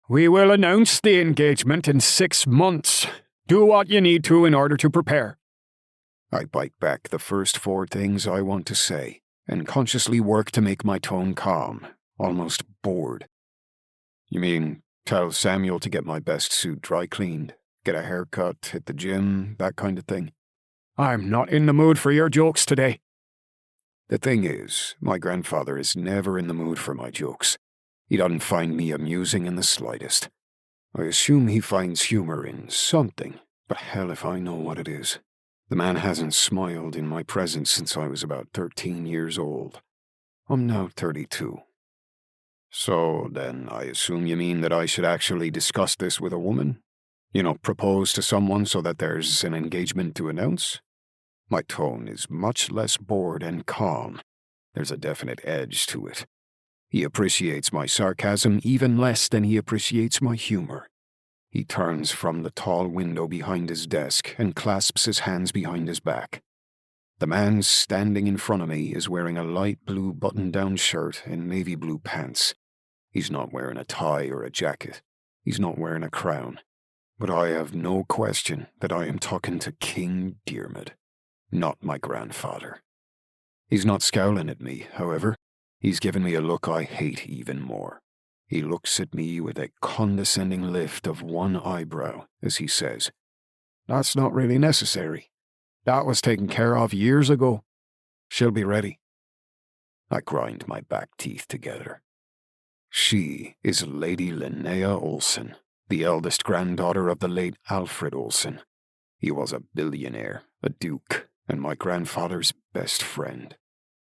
We will announce the engagement in 6 months. Do what you need to in order to prepare. I bite back the first 4 things I want to say, and consciously work to make my tone calm, almost bored. You mean, tell Samuel to get my best suit dry cleaned, get a haircut, hit the gym, that kind of thing? I'm not in the mood for your jokes today. The thing is, my grandfather is never in the mood for my jokes. He doesn't find me amusing in the slightest. I assume he finds humor in something, but hell if I know what it is. The man hasn't smiled in my presence since I was about 13 years old. I'm now 32. So then I assume you mean that I should actually discuss this with a woman? Propose to someone so that there's an engagement to announce? My tone is much less bored and calm. There's a definite edge to it. He appreciates my sarcasm even less than he appreciates my humor. He turns from the tall window behind his desk and clasps his hands behind his back. The man standing in front of me is wearing a light blue button-down shirt and navy blue pants. He's not wearing a tie or a jacket. He's not wearing a crown. But I have no question that I am talking to King Diarmid, not my grandfather. He's not scowling at me, however. He's given me a look I hate even more. He looks at me with a condescending lift of one eyebrow as he says, "That's not really necessary. That was taken care of years ago. She'll be ready." I grind my back teeth together. She is Lady Linnea Olsen, the eldest granddaughter of the late Alfred Olsen. He was a billionaire, a duke, and my grandfather's best friend,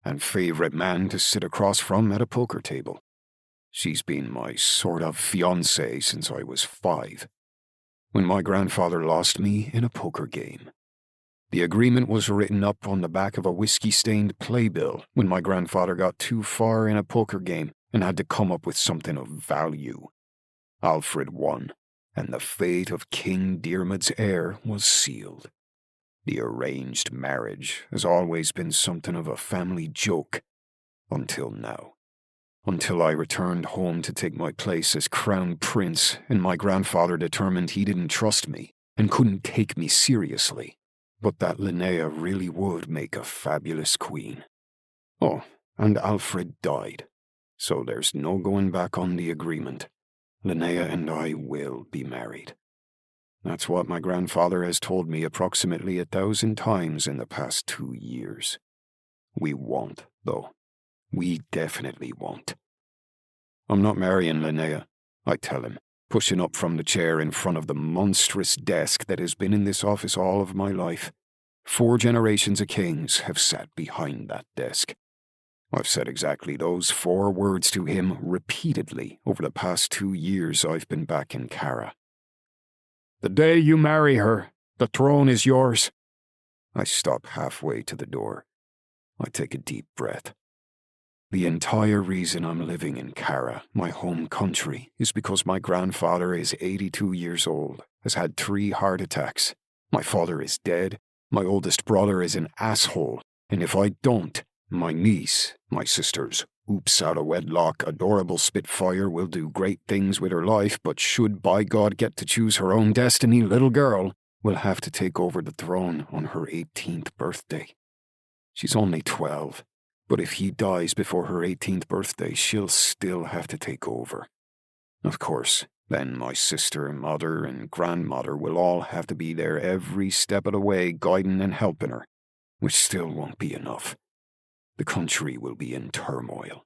and favorite man to sit across from at a poker table. She's been my sort of fiancée since I was 5, when my grandfather lost me in a poker game. The agreement was written up on the back of a whiskey-stained playbill when my grandfather got too far in a poker game and had to come up with something of value. Alfred won, and the fate of King Diarmid's heir was sealed. The arranged marriage has always been something of a family joke, until now. Until I returned home to take my place as crown prince, and my grandfather determined he didn't trust me and couldn't take me seriously, but that Linnea really would make a fabulous queen. Oh, and Alfred died, so there's no going back on the agreement. Linnea and I will be married. That's what my grandfather has told me approximately 1,000 times in the past 2 years. We won't, though. We definitely won't. I'm not marrying Linnea, I tell him, pushing up from the chair in front of the monstrous desk that has been in this office all of my life. 4 generations of kings have sat behind that desk. I've said exactly those 4 words to him repeatedly over the past 2 years I've been back in Cara. The day you marry her, the throne is yours. I stop halfway to the door. I take a deep breath. The entire reason I'm living in Cara, my home country, is because my grandfather is 82 years old, has had 3 heart attacks. My father is dead, my oldest brother is an asshole, and if I don't, my niece, my sister's oops out of wedlock, adorable Spitfire will do great things with her life, but should by God get to choose her own destiny, little girl will have to take over the throne on her 18th birthday. She's only 12, but if he dies before her 18th birthday, she'll still have to take over. Of course, then my sister, mother, and grandmother will all have to be there every step of the way, guiding and helping her, which still won't be enough. The country will be in turmoil.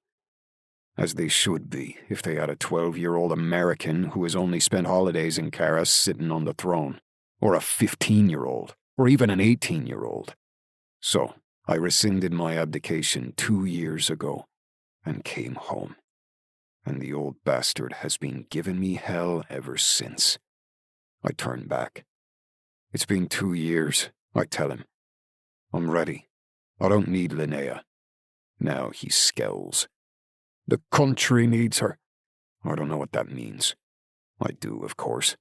As they should be if they had a 12-year-old American who has only spent holidays in Cara sitting on the throne, or a 15-year-old, or even an 18-year-old. So, I rescinded my abdication 2 years ago and came home. And the old bastard has been giving me hell ever since. I turn back. It's been 2 years, I tell him. I'm ready. I don't need Linnea. Now he scowls. The country needs her. I don't know what that means. I do, of course.